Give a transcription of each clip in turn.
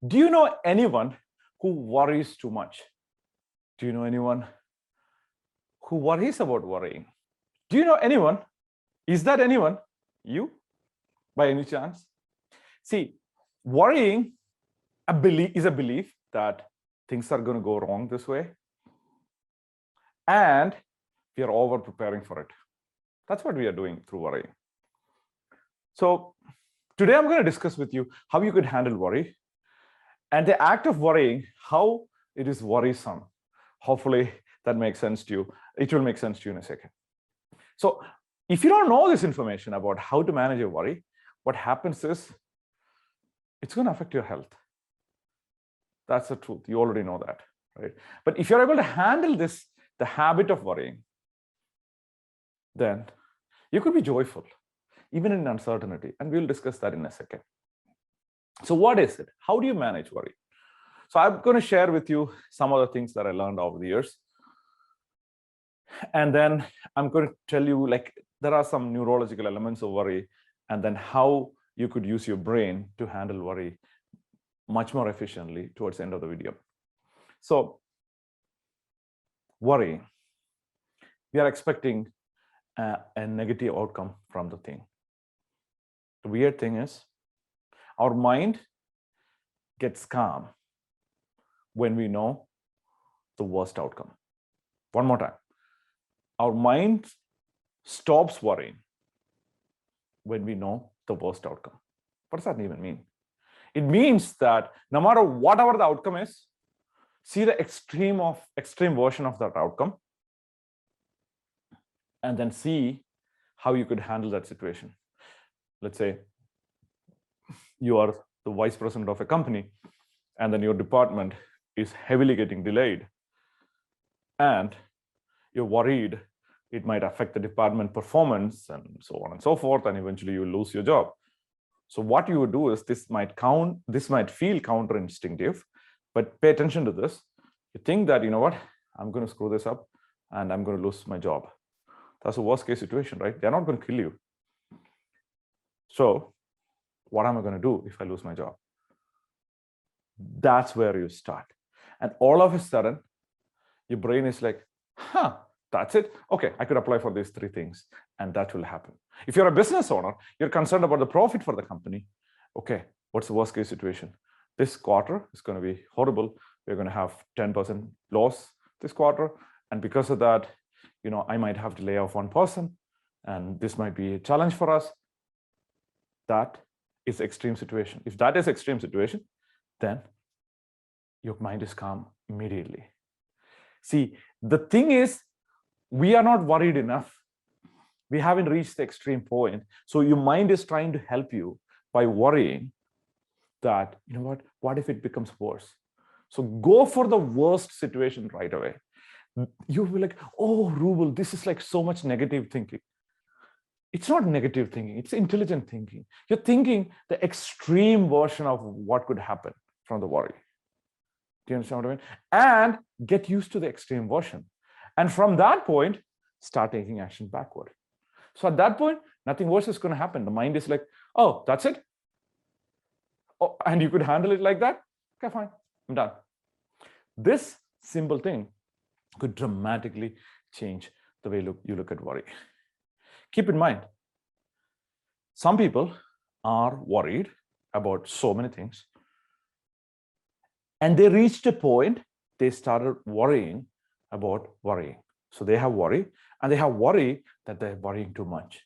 Do you know anyone who worries too much? Do you know anyone who worries about worrying? Do you know anyone? Is that anyone? You, by any chance? See, worrying is a belief that things are going to go wrong this way, and we are over preparing for it. That's what we are doing through worrying. So today I'm going to discuss with you how you could handle worry and the act of worrying, how it is worrisome. Hopefully that makes sense to you. It will make sense to you in a second. So if you don't know this information about how to manage your worry, what happens is it's going to affect your health. That's the truth. You already know that, right? But if you're able to handle this, the habit of worrying, then you could be joyful, even in uncertainty. And we'll discuss that in a second. So what is it? How do you manage worry? So I'm going to share with you some of the things that I learned over the years. And then I'm going to tell you, like, there are some neurological elements of worry, and then how you could use your brain to handle worry much more efficiently towards the end of the video. So worry, we are expecting a negative outcome from the thing. The weird thing is our mind gets calm when we know the worst outcome. One more time. Our mind stops worrying when we know the worst outcome. What does that even mean? It means that no matter whatever the outcome is, see the extreme version of that outcome, and then see how you could handle that situation. Let's say you are the vice president of a company, and then your department is heavily getting delayed, and you're worried it might affect the department performance and so on and so forth, and eventually you lose your job. So what you would do is, this might feel counterinstinctive, but pay attention to this. You think that, you know what, I'm going to screw this up and I'm going to lose my job. That's a worst case situation, right? They're not going to kill you. So what am I going to do if I lose my job? That's where you start. And all of a sudden, your brain is like, that's it. Okay, I could apply for these 3 things, and that will happen. If you're a business owner, you're concerned about the profit for the company. Okay, what's the worst case situation? This quarter is going to be horrible. We're going to have 10% loss this quarter. And because of that, I might have to lay off 1 person, and this might be a challenge for us. That is extreme situation. If that is extreme situation, then your mind is calm immediately. See, the thing is, we are not worried enough. We haven't reached the extreme point. So your mind is trying to help you by worrying that, what if it becomes worse? So go for the worst situation right away. You'll be like, oh, Ruble, this is like so much negative thinking. It's not negative thinking. It's intelligent thinking. You're thinking the extreme version of what could happen from the worry. Do you understand what I mean? And get used to the extreme version. And from that point, start taking action backward. So at that point, nothing worse is going to happen. The mind is like, oh, that's it. Oh, and you could handle it like that? Okay, fine, I'm done. This simple thing could dramatically change the way you look at worry. Keep in mind, some people are worried about so many things, and they reached a point, they started worrying about worrying. So they have worry, and they have worry that they're worrying too much.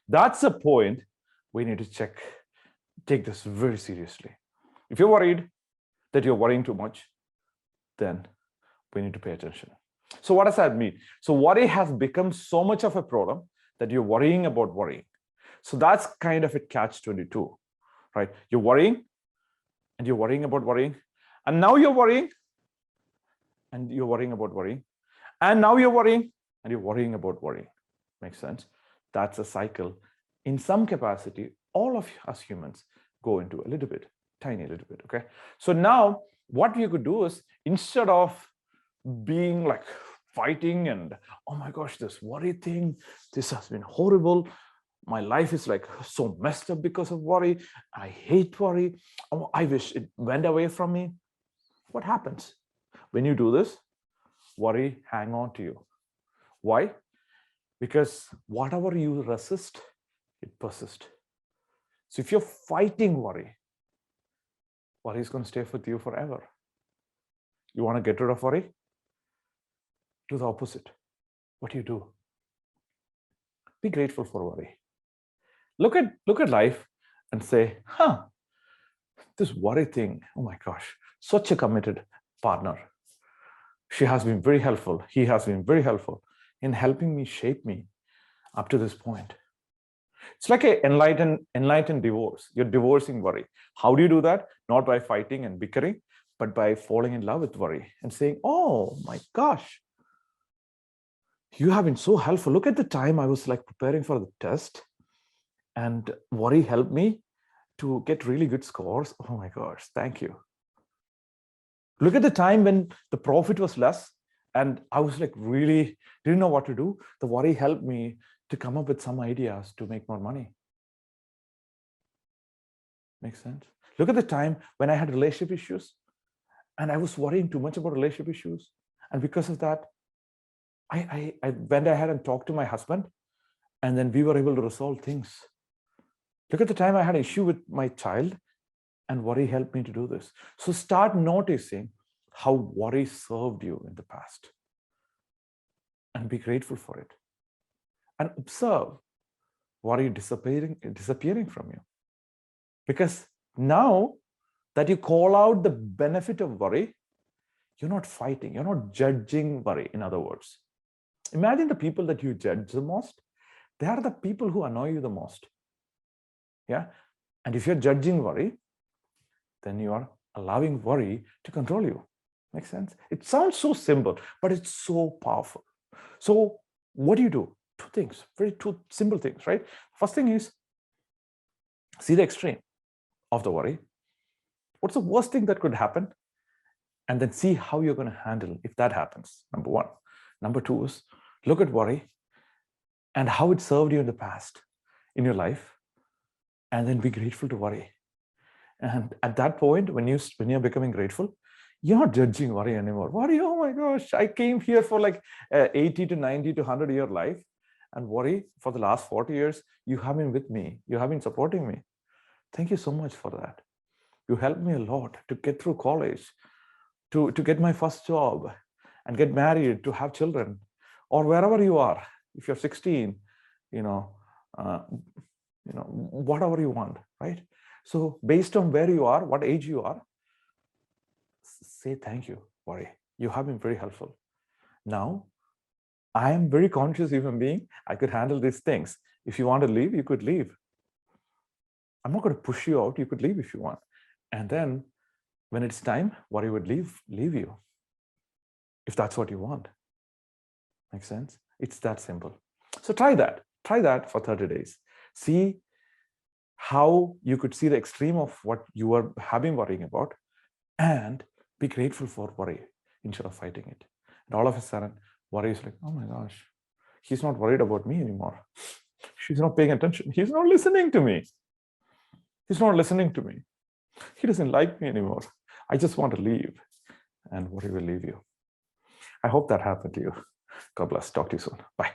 That's a point we need to take this very seriously. If you're worried that you're worrying too much, then we need to pay attention. So what does that mean? So worry has become so much of a problem that you're worrying about worrying. So that's kind of a catch-22, right? You're worrying, and you're worrying about worrying, and now you're worrying, and you're worrying about worrying, and now you're worrying, and you're worrying about worrying. Makes sense? That's a cycle. In some capacity, all of us humans go into a little bit, tiny little bit, okay? So now what you could do is, instead of being like fighting and, oh my gosh, this worry thing, this has been horrible, My life is like so messed up because of worry. I hate worry. Oh, I wish it went away from me. What happens? When you do this, worry hang on to you. Why? Because whatever you resist, it persists. So if you're fighting worry, worry is going to stay with you forever. You want to get rid of worry? Do the opposite. What do you do? Be grateful for worry. Look at life and say, this worry thing, oh my gosh, such a committed partner. She has been very helpful. He has been very helpful in helping me shape me up to this point. It's like an enlightened divorce. You're divorcing worry. How do you do that? Not by fighting and bickering, but by falling in love with worry and saying, oh my gosh, you have been so helpful. Look at the time I was like preparing for the test and worry helped me to get really good scores. Oh my gosh, thank you. Look at the time when the profit was less and I was like really didn't know what to do. The worry helped me to come up with some ideas to make more money. Makes sense? Look at the time when I had relationship issues and I was worrying too much about relationship issues. And because of that, I went ahead and talked to my husband and then we were able to resolve things. Look at the time I had an issue with my child and worry helped me to do this. So start noticing how worry served you in the past and be grateful for it. And observe worry disappearing from you. Because now that you call out the benefit of worry, you're not fighting, you're not judging worry, in other words. Imagine the people that you judge the most, they are the people who annoy you the most. Yeah. And if you're judging worry, then you are allowing worry to control you. Makes sense? It sounds so simple, but it's so powerful. So what do? Two things, two simple things, right? First thing is see the extreme of the worry. What's the worst thing that could happen? And then see how you're going to handle if that happens, number one. Number two is look at worry and how it served you in the past in your life, and then be grateful to worry. And at that point, when you're becoming grateful, you're not judging worry anymore. Worry, oh my gosh, I came here for like 80 to 90 to 100-year life. And worry, for the last 40 years, you have been with me. You have been supporting me. Thank you so much for that. You helped me a lot to get through college, to get my first job and get married, to have children, or wherever you are. If you're 16, whatever you want, right? So based on where you are, what age you are, say thank you, worry. You have been very helpful. Now, I am very conscious human being. I could handle these things. If you want to leave, you could leave. I'm not going to push you out. You could leave if you want. And then when it's time, worry would leave you. If that's what you want. Makes sense? It's that simple. So try that. Try that for 30 days. See how you could see the extreme of what you have been worrying about and be grateful for worry instead of fighting it. And all of a sudden, worry is like, oh my gosh, he's not worried about me anymore. She's not paying attention. He's not listening to me. He's not listening to me. He doesn't like me anymore. I just want to leave. And worry will leave you. I hope that happened to you. God bless. Talk to you soon. Bye.